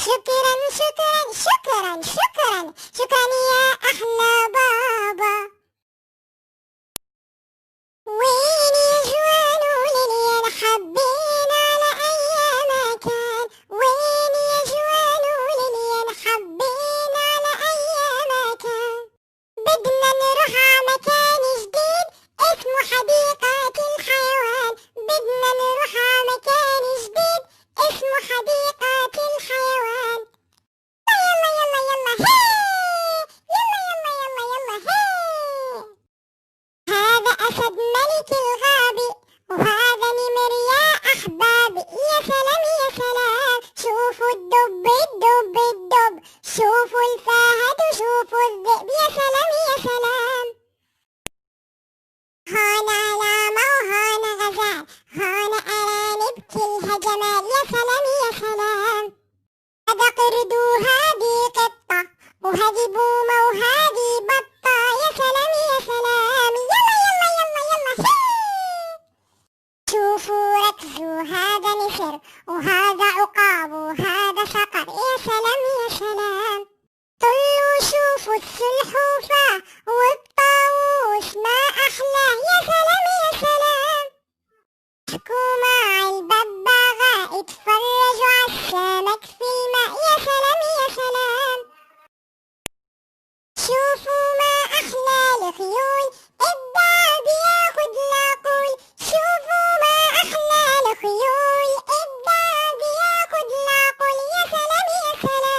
شكرا شكرا شكرا شكرا شكرا يا أحلى بابا. وين يا جوان وليليان حبينا لأي مكان، وين يا جوان وليليان حبينا لأي مكان. بدنا نروح ع مكان جديد اسمه حديقة الحيوان، بدنا نروح ع مكان جديد اسمه حديقة الحيوان. يلا يلا يلا هي، يلا يلا يلا يلا هي. هذا أسد ملك الغابة، وهذا نمر يا أحبابي. يا سلام يا سلام، شوفوا الدب الدب الدب، شوفوا الفهد وشوفوا الذئب. يا سلام يا سلام. هون علامة وهون غزال، هون أرانب كلها جمال. يا سلام يا سلام. هذا قرد وهذه قطة، وهذه بومة وهذه بطة. يا سلام يا سلام. يلا يلا يلا يلا هي. شوفوا ركزوا، هذا نسر وهذا عقاب وهذا صقر. يا سلام يا سلام. طلوا شوفوا السلحفاة والطاووس ما أحلاه. يا سلام يا سلام. احكوا مع الببغاء اتفرجوا عالسمك في الماء. يا سلام يا سلام. شوفوا ما أحلى الخيول، الدعب ياخد العقول. شوفوا ما أحلى الخيول، الدعب ياخد العقول. يا سلام يا سلام.